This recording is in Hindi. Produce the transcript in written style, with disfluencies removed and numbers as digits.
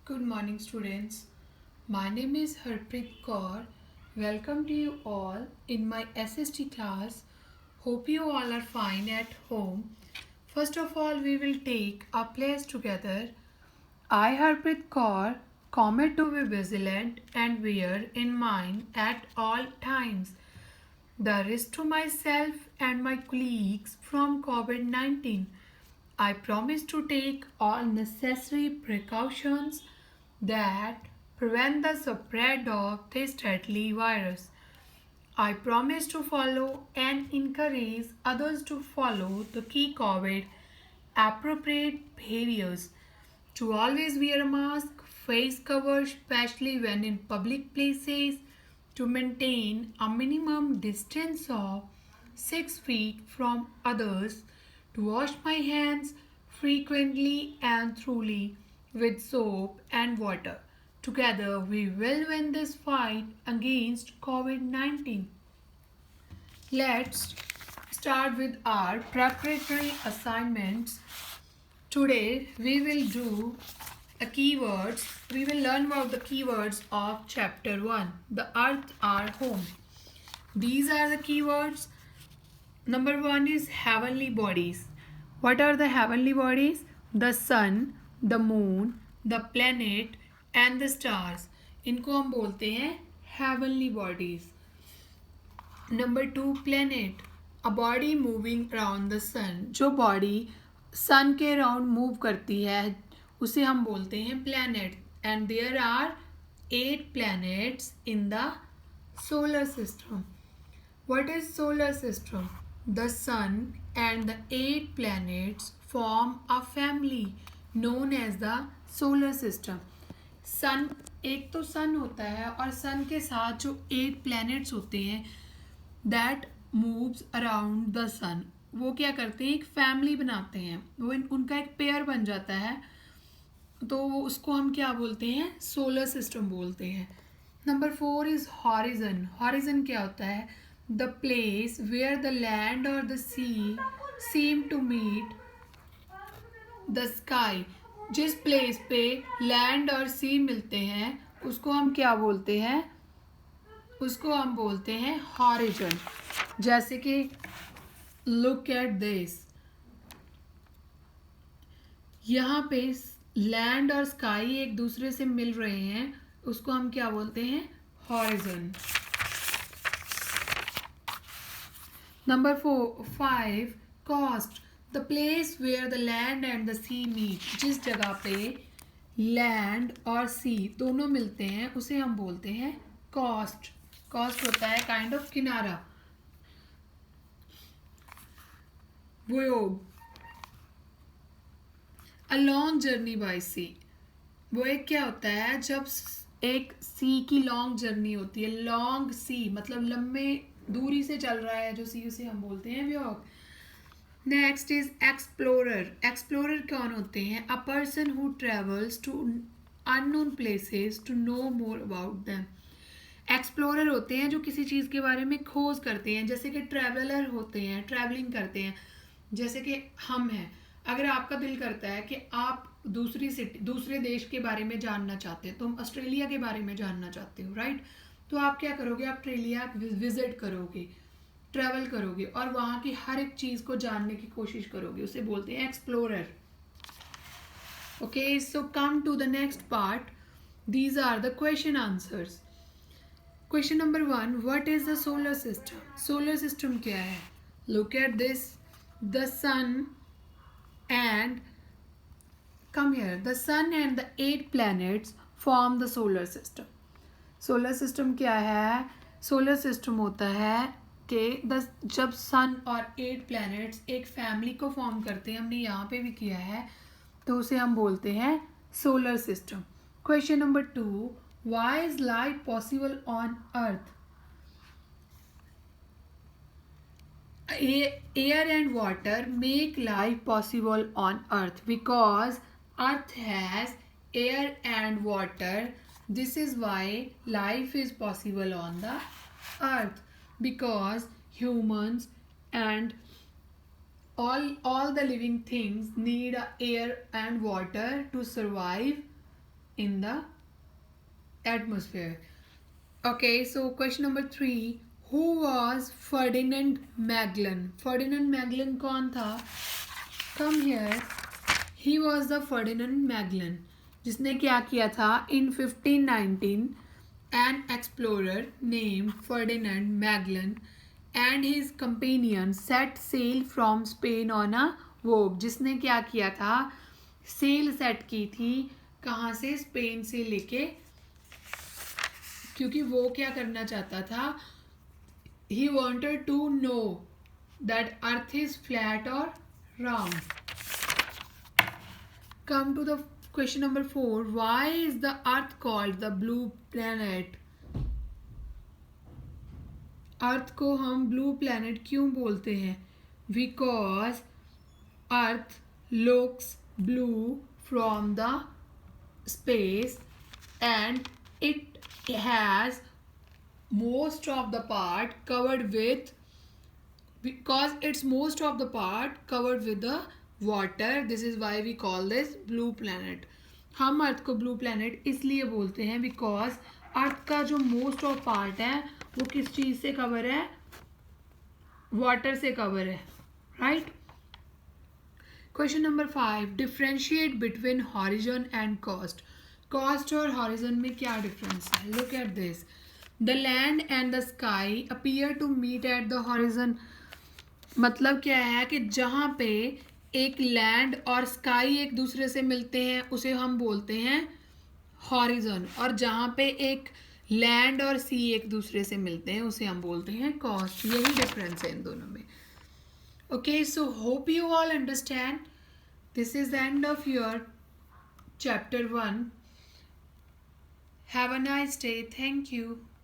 Good morning, students. My name is Harpreet Kaur. Welcome to you all in my SST class. Hope you all are fine at home. First of all, we will take a place together. I, Harpreet Kaur, commit to be vigilant and bear in mind at all times the risk to myself and my colleagues from COVID 19. I promise to take all necessary precautions that prevent the spread of this deadly virus. I promise to follow and encourage others to follow the key COVID appropriate behaviors, to always wear a mask, face cover, especially when in public places, to maintain a minimum distance of 6 feet from others, to wash my hands frequently and thoroughly with soap and water. Together, we will win this fight against COVID 19. Let's start with our preparatory assignments. Today we will do the keywords. We will learn about the keywords of chapter 1. The earth our home. These are the keywords. Number 1 is heavenly bodies. What are the heavenly bodies? The sun, the moon, the planet and the stars. इनको हम बोलते हैं heavenly bodies. Number 2 planet, a body moving around the sun. जो बॉडी सन के अराउंड मूव करती है उसे हम बोलते हैं planet. And there are 8 planets in the solar system. What is solar system? The sun and the 8 planets form a family known as the solar system. Sun, एक तो सन होता है और सन के साथ जो 8 प्लैनेट्स होते हैं दैट मूव्स अराउंड द सन, वो क्या करते हैं, एक फैमिली बनाते हैं. वो उनका एक पेयर बन जाता है, तो उसको हम क्या बोलते हैं? सोलर सिस्टम बोलते हैं. Number 4 is horizon. हॉरिजन क्या होता है? The place where the land और the sea seem to meet the sky. जिस प्लेस पे लैंड और सी मिलते हैं उसको हम क्या बोलते हैं? उसको हम बोलते हैं हॉरिजन. जैसे कि लुक एट दिस, यहाँ पे लैंड और स्काई एक दूसरे से मिल रहे हैं, उसको हम क्या बोलते हैं? Horizon. Number 5 coast. The place where the land and the sea meet. जिस जगह पे लैंड और सी दोनों मिलते हैं उसे हम बोलते हैं कॉस्ट. कॉस्ट होता है काइंड ऑफ किनारा. वोयोग, अ लॉन्ग जर्नी बाय सी. वो एक क्या होता है? जब एक सी की लॉन्ग जर्नी होती है. लॉन्ग सी मतलब लंबे दूरी से चल रहा है जो सी, उसे हम बोलते हैं voyage. Next is explorer. Explorer कौन होते हैं? A person who travels to unknown places to know more about them. Explorer होते हैं जो किसी चीज़ के बारे में खोज करते हैं. जैसे कि ट्रैवलर होते हैं, ट्रैवलिंग करते हैं. जैसे कि हम हैं, अगर आपका दिल करता है कि आप दूसरी सिटी, दूसरे देश के बारे में जानना चाहते हैं, तुम ऑस्ट्रेलिया के बारे में जानना चाहते हो, राइट? तो आप क्या करोगे? आप ऑस्ट्रेलिया विजिट करोगे, ट्रैवल करोगे और वहाँ की हर एक चीज़ को जानने की कोशिश करोगे. उसे बोलते हैं explorer. Okay, so come to the next part. These are the question answers. Question number 1, what is the solar system? Solar system क्या है? Look at this. The sun and come here, the sun and the 8 planets form the solar system. solar system क्या है? solar system होता है कि जब सन और 8 planets एक फैमिली को फॉर्म करते हैं, हमने यहाँ पे भी किया है, तो उसे हम बोलते हैं solar system. Question number 2, why is life possible on earth? Air and water make life possible on earth because earth has air and water. This is why life is possible on the earth, because humans and all the living things need air and water to survive in the atmosphere. Okay, so question number 3. Who was Ferdinand Magellan? Ferdinand Magellan कौन था? Come here. He was the Ferdinand Magellan. जिसने क्या किया था? In 1519, an explorer named Ferdinand Magellan and his companions set sail from Spain on a voyage. जिसने क्या किया था? सेल सेट की थी. कहाँ से? स्पेन से लेके, क्योंकि वो क्या करना चाहता था? He wanted to know that Earth is flat or round. Come to the question number 4. Why is the Earth called the blue planet? अर्थ को हम ब्लू प्लैनेट क्यों बोलते हैं? Because Earth looks blue from the space and it has most of the part covered with, because it's most of the part covered with the water. This is why we call this blue planet. हम अर्थ को ब्लू प्लैनेट इसलिए बोलते हैं बिकॉज अर्थ का जो मोस्ट ऑफ पार्ट है वो किस चीज से कवर है? वाटर से कवर है, right? Question number 5. Differentiate between horizon and coast. Coast और हॉरिजन में क्या डिफरेंस है? Look at this. The land and the sky appear to meet at the horizon. मतलब क्या है कि जहाँ पे एक लैंड और स्काई एक दूसरे से मिलते हैं उसे हम बोलते हैं हॉरिजन, और जहाँ पे एक लैंड और सी एक दूसरे से मिलते हैं उसे हम बोलते हैं कोस्ट. यही डिफरेंस है इन दोनों में. Okay, so hope you all understand. This is the end of your chapter 1. Have a nice day. Thank you.